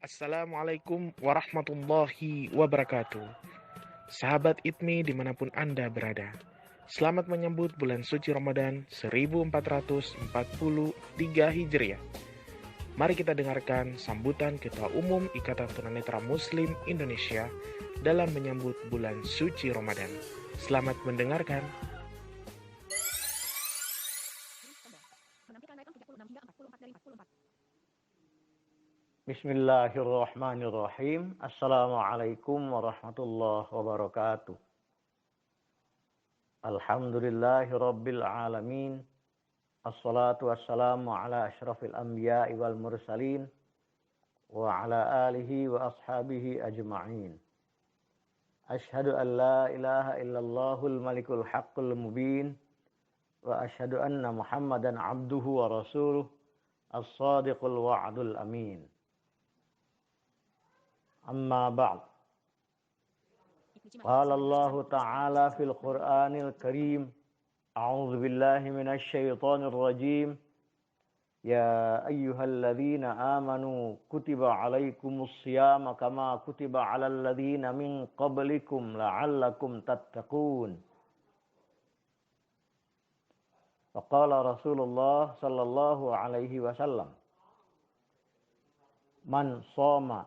Assalamualaikum warahmatullahi wabarakatuh. Sahabat ITMI dimanapun Anda berada, selamat menyambut bulan suci Ramadan 1443 Hijriah. Mari kita dengarkan sambutan Ketua Umum Ikatan Tunanetra Muslim Indonesia dalam menyambut bulan suci Ramadan. Selamat mendengarkan. Bismillahirrahmanirrahim. Assalamualaikum warahmatullahi wabarakatuh. Alhamdulillahi rabbil alamin. Assalatu wassalamu ala asyrafil anbiya'i wal mursalin wa ala alihi wa ashabihi ajma'in. Ashhadu an la ilaha illallahul malikul haqqul mubin wa ashhadu anna Muhammadan abduhu wa rasuluh as-sadiqul wa'dul amin. Amma ba'd. Qala Allah Ta'ala fil Qur'anil Karim. A'udzu billahi minasy syaithanir rajim. Ya ayyuhalladzina amanu kutiba 'alaikumus syiyama kama kutiba 'alal ladzina min qablikum la'allakum tattaqun. Faqala Rasulullah sallallahu alaihi wasallam, man shoma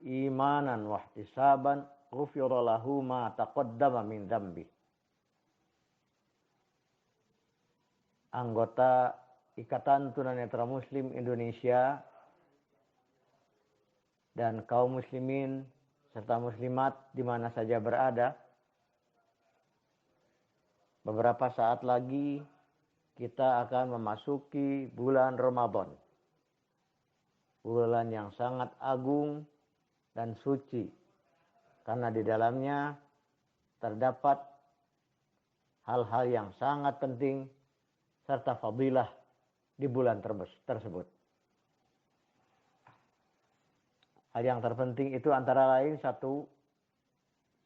imanan wahtisaban ghufira lahu ma taqaddama min dzambi. Anggota Ikatan Tunanetra Muslim Indonesia dan kaum muslimin serta muslimat di mana saja berada, beberapa saat lagi kita akan memasuki bulan Ramadan. Bulan yang sangat agung dan suci, karena di dalamnya terdapat hal-hal yang sangat penting serta fadilah di bulan tersebut. Hal yang terpenting itu antara lain satu,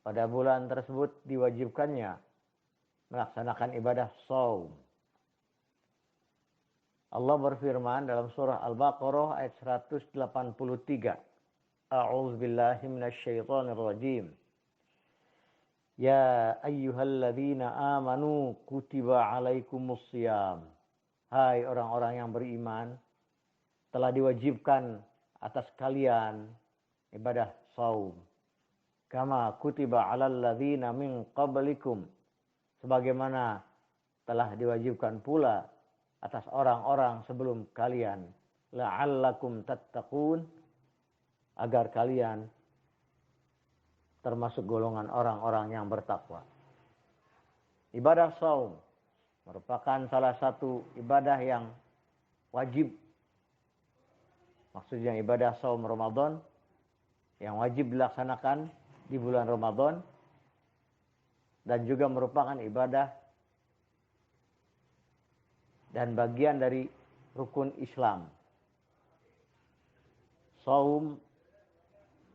pada bulan tersebut diwajibkannya melaksanakan ibadah shaum. Allah berfirman dalam surah Al-Baqarah ayat 183. A'udzu billahi minasy syaithanir rajim. Ya ayyuhalladzina amanu kutiba 'alaikumus syiyam. Hai orang-orang yang beriman, telah diwajibkan atas kalian ibadah shaum. Kama kutiba 'alal ladzina min qablikum. Sebagaimana telah diwajibkan pula atas orang-orang sebelum kalian, la'allakum tattaqun, agar kalian termasuk golongan orang-orang yang bertakwa. Ibadah shaum merupakan salah satu ibadah yang wajib. Maksudnya ibadah shaum Ramadan yang wajib dilaksanakan di bulan Ramadan, dan juga merupakan ibadah dan bagian dari rukun Islam. Shaum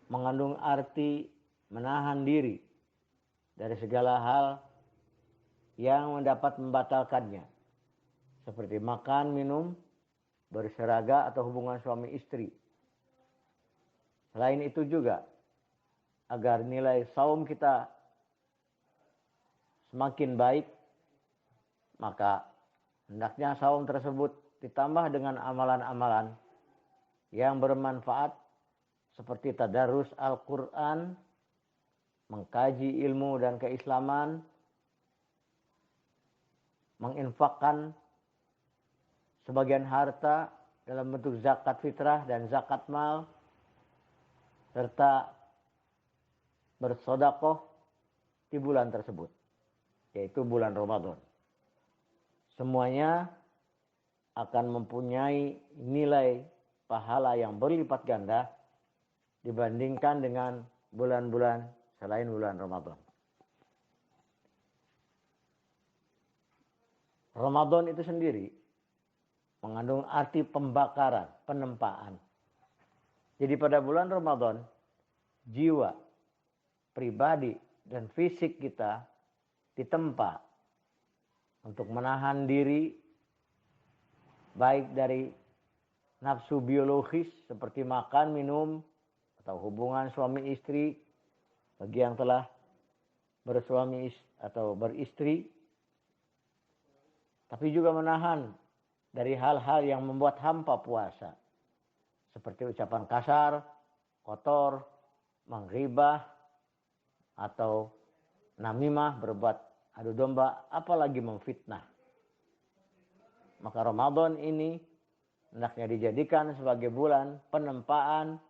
mengandung arti menahan diri dari segala hal yang dapat membatalkannya, seperti makan, minum, berseraga atau hubungan suami istri. Selain itu juga, agar nilai shaum kita semakin baik, maka hendaknya shaum tersebut ditambah dengan amalan-amalan yang bermanfaat, seperti tadarus Al-Quran, mengkaji ilmu dan keislaman, menginfakkan sebagian harta dalam bentuk zakat fitrah dan zakat mal, serta bersedekah di bulan tersebut, yaitu bulan Ramadan. Semuanya akan mempunyai nilai pahala yang berlipat ganda dibandingkan dengan bulan-bulan selain bulan Ramadan. Ramadan itu sendiri mengandung arti pembakaran, penempaan. Jadi pada bulan Ramadan, jiwa, pribadi, dan fisik kita ditempa untuk menahan diri, baik dari nafsu biologis seperti makan, minum, atau hubungan suami istri bagi yang telah bersuami atau beristri, tapi juga menahan dari hal-hal yang membuat hampa puasa, seperti ucapan kasar, kotor, menggibah, atau namimah, berbuat adu domba, apalagi memfitnah. Maka Ramadan ini hendaknya dijadikan sebagai bulan penempaan,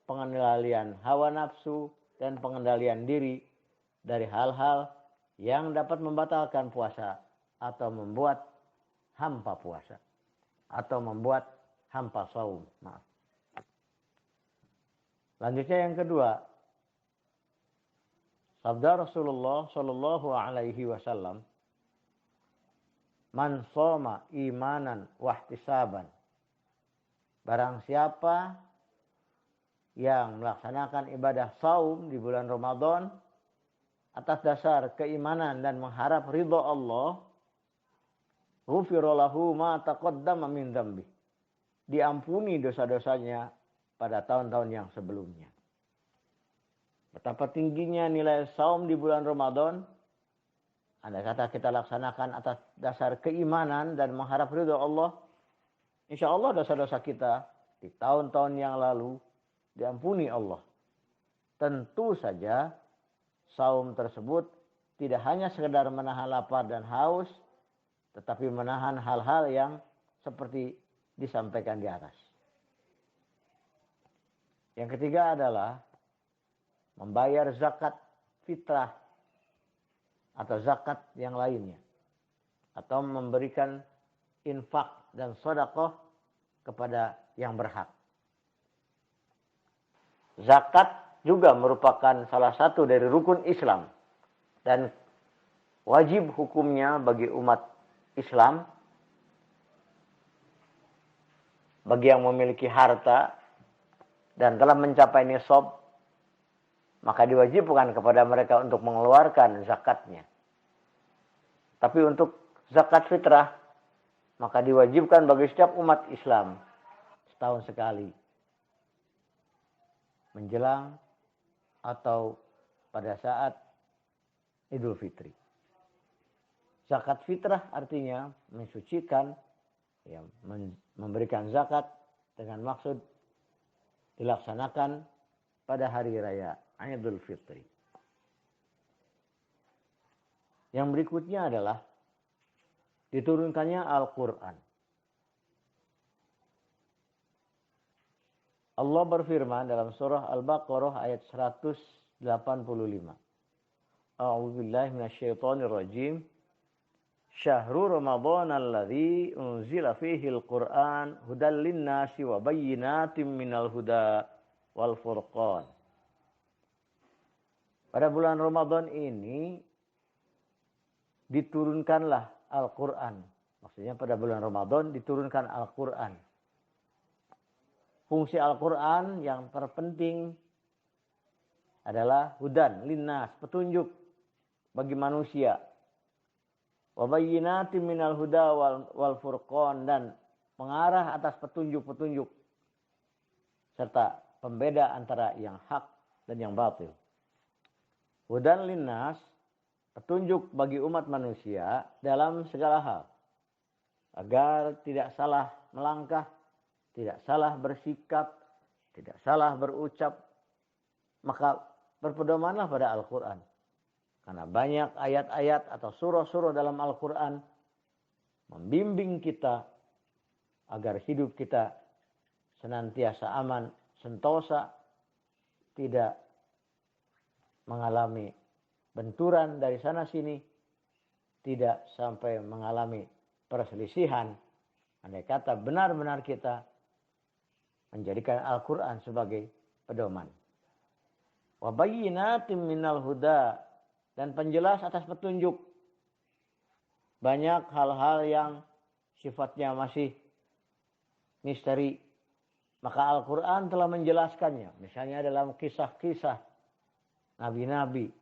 pengendalian hawa nafsu, dan pengendalian diri dari hal-hal yang dapat membatalkan puasa atau membuat hampa puasa atau membuat hampa saum. Maaf. Lanjutnya yang kedua, sabda Rasulullah Shallallahu Alaihi Wasallam, man soma imanan wahtisaban. Barang siapa yang melaksanakan ibadah saum di bulan Ramadan atas dasar keimanan dan mengharap ridho Allah, ghufira lahu ma taqaddama min dzambi. Diampuni dosa-dosanya pada tahun-tahun yang sebelumnya. Betapa tingginya nilai saum di bulan Ramadan. Andai kata kita laksanakan atas dasar keimanan dan mengharap ridho Allah, insya Allah dosa-dosa kita di tahun-tahun yang lalu diampuni Allah. Tentu saja saum tersebut tidak hanya sekedar menahan lapar dan haus, tetapi menahan hal-hal yang seperti disampaikan di atas. Yang ketiga adalah membayar zakat fitrah atau zakat yang lainnya, atau memberikan infak dan sedekah kepada yang berhak. Zakat juga merupakan salah satu dari rukun Islam dan wajib hukumnya bagi umat Islam, bagi yang memiliki harta dan telah mencapai nisab, maka diwajibkan kepada mereka untuk mengeluarkan zakatnya. Tapi untuk zakat fitrah, maka diwajibkan bagi setiap umat Islam setahun sekali, menjelang atau pada saat Idul Fitri. Zakat fitrah artinya mensucikan, ya, memberikan zakat dengan maksud dilaksanakan pada hari raya Idul Fitri. Yang berikutnya adalah diturunkannya Al-Quran. Allah berfirman dalam surah Al-Baqarah ayat 185. A'udzubillahi minasyaitonir rajim. Syahrul Ramadan alladzi unzila fihi al-Qur'an hudal lin-nasi wa bayyinatin minal huda wal furqan. Pada bulan Ramadan ini diturunkanlah Al-Quran. Maksudnya pada bulan Ramadan diturunkan Al-Quran. Fungsi Al-Quran yang terpenting adalah hudan, linnas, petunjuk bagi manusia. Wa bayyinatin minal huda wal furqan, dan mengarah atas petunjuk-petunjuk serta pembeda antara yang hak dan yang batil. Hudan linnas, petunjuk bagi umat manusia dalam segala hal, agar tidak salah melangkah, tidak salah bersikap, tidak salah berucap. Maka berpedomanlah pada Al-Quran. Karena banyak ayat-ayat atau surah-surah dalam Al-Quran membimbing kita agar hidup kita senantiasa aman, sentosa, tidak mengalami benturan dari sana sini, tidak sampai mengalami perselisihan. Andai kata benar-benar kita menjadikan Al-Quran sebagai pedoman. Wa bayyinatin minal huda, dan penjelas atas petunjuk. Banyak hal-hal yang sifatnya masih misteri, maka Al-Quran telah menjelaskannya. Misalnya dalam kisah-kisah nabi-nabi,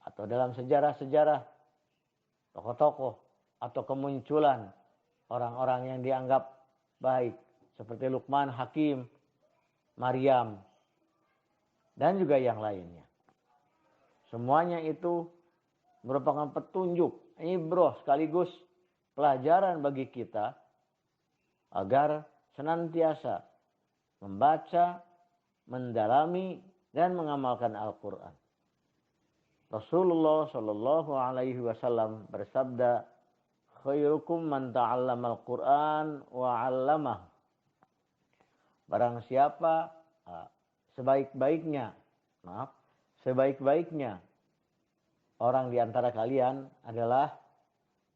atau dalam sejarah-sejarah tokoh-tokoh, atau kemunculan orang-orang yang dianggap baik, seperti Luqman Hakim, Maryam, dan juga yang lainnya. Semuanya itu merupakan petunjuk, ibrah sekaligus pelajaran bagi kita agar senantiasa membaca, mendalami, dan mengamalkan Al-Quran. Rasulullah Shallallahu Alaihi Wasallam bersabda, "Khairukum man ta'allama al-Quran wa 'allamah." Barang siapa sebaik-baiknya orang di antara kalian adalah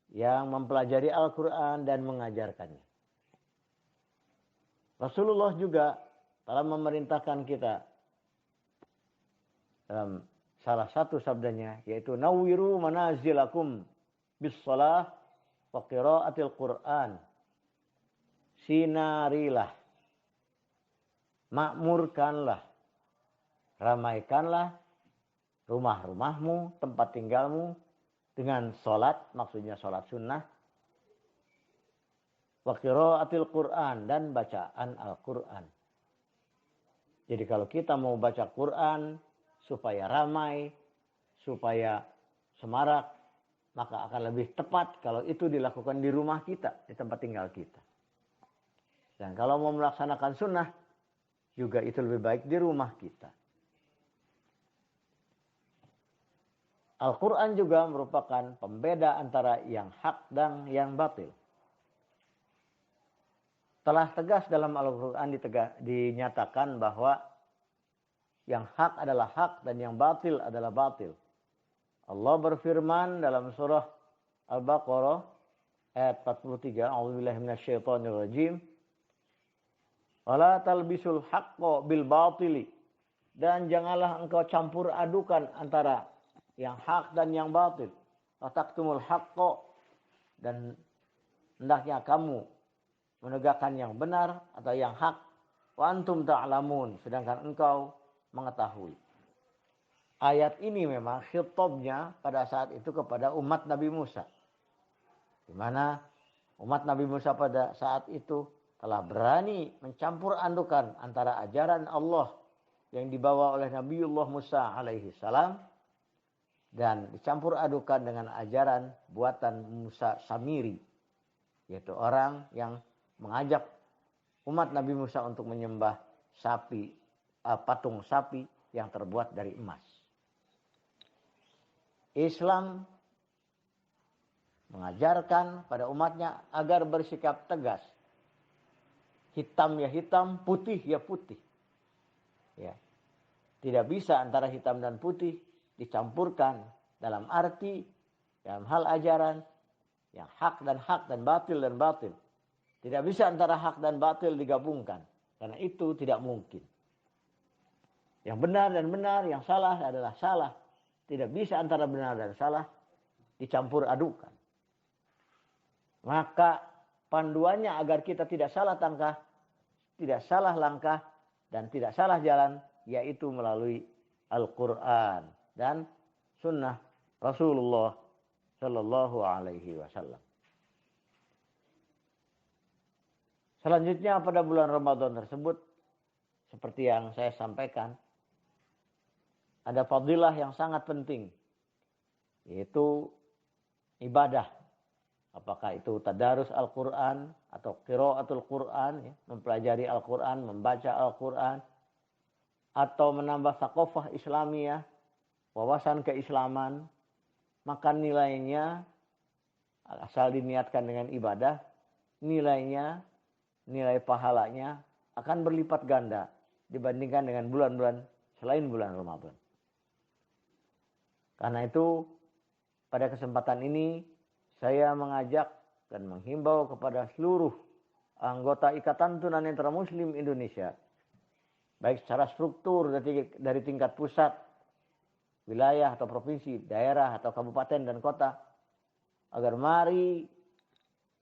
yang mempelajari Al-Quran dan mengajarkannya. Rasulullah juga telah memerintahkan kita dalam salah satu sabdanya, yaitu nawwiru manazilakum bis shalah wa qiraatil Qur'an. Sinarilah, makmurkanlah, ramaikanlah rumah-rumahmu, tempat tinggalmu dengan sholat, maksudnya sholat sunnah, wa qiraatil Qur'an, dan bacaan Al-Quran. Jadi kalau kita mau baca Quran supaya ramai, supaya semarak, maka akan lebih tepat kalau itu dilakukan di rumah kita, di tempat tinggal kita. Dan kalau mau melaksanakan sunnah, juga itu lebih baik di rumah kita. Al-Quran juga merupakan pembeda antara yang hak dan yang batil. Telah tegas dalam Al-Quran dinyatakan bahwa yang hak adalah hak dan yang batil adalah batil. Allah berfirman dalam surah Al-Baqarah ayat 43, A'udzubillahi minasyaitonirrajim. Wala talbisul haqqo bil batili. Dan janganlah engkau campur adukan antara yang hak dan yang batil. Wataktumul haqqo, dan hendaknya kamu menegakkan yang benar atau yang hak, wa antum ta'lamun, sedangkan engkau mengetahui. Ayat ini memang khitabnya pada saat itu kepada umat Nabi Musa, di mana umat Nabi Musa pada saat itu telah berani mencampur adukan antara ajaran Allah yang dibawa oleh Nabiullah Musa alaihi salam dan dicampur adukan dengan ajaran buatan Musa Samiri, yaitu orang yang mengajak umat Nabi Musa untuk menyembah patung sapi yang terbuat dari emas. Islam mengajarkan pada umatnya agar bersikap tegas. Hitam ya hitam, putih ya putih. Ya. Tidak bisa antara hitam dan putih dicampurkan dalam arti, dalam hal ajaran, yang hak dan batil dan batil. Tidak bisa antara hak dan batil digabungkan. Karena itu tidak mungkin. Yang benar dan benar, yang salah adalah salah. Tidak bisa antara benar dan salah dicampur adukan. Maka panduannya agar kita tidak salah langkah, dan tidak salah jalan, yaitu melalui Al-Quran dan Sunnah Rasulullah Sallallahu Alaihi Wasallam. Selanjutnya pada bulan Ramadan tersebut, seperti yang saya sampaikan, ada fadilah yang sangat penting, yaitu ibadah. Apakah itu tadarus Al-Quran atau qiraatul Quran, ya, mempelajari Al-Quran, membaca Al-Quran, atau menambah thaqafah Islamiyah, wawasan keislaman, maka nilainya, asal diniatkan dengan ibadah, nilainya, nilai pahalanya akan berlipat ganda dibandingkan dengan bulan-bulan selain bulan Ramadan. Karena itu, pada kesempatan ini, saya mengajak dan menghimbau kepada seluruh anggota Ikatan Tunanetra Muslim Indonesia, baik secara struktur dari tingkat pusat, wilayah atau provinsi, daerah atau kabupaten dan kota, agar mari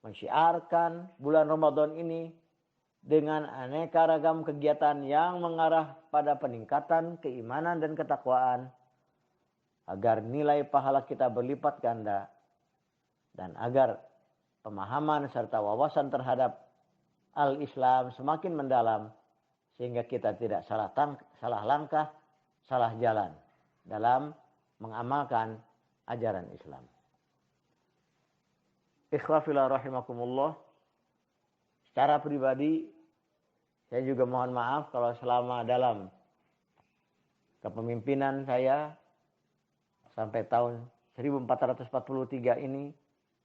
mensyiarkan bulan Ramadan ini dengan aneka ragam kegiatan yang mengarah pada peningkatan keimanan dan ketakwaan, agar nilai pahala kita berlipat ganda, dan agar pemahaman serta wawasan terhadap Al-Islam semakin mendalam, sehingga kita tidak salah langkah salah jalan dalam mengamalkan ajaran Islam. Ikhwafillah rahimakumullah. Secara pribadi, saya juga mohon maaf kalau selama dalam kepemimpinan saya sampai tahun 1443 ini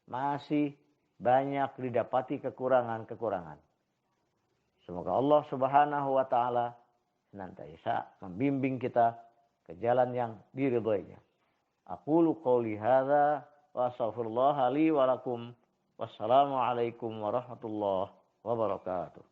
masih banyak didapati kekurangan-kekurangan. Semoga Allah Subhanahu wa taala senantiasa membimbing kita ke jalan yang diridhoinya. Aqulu qouli hadza wa astaghfirullah li wa lakum. Wassalamu alaikum warahmatullahi wabarakatuh.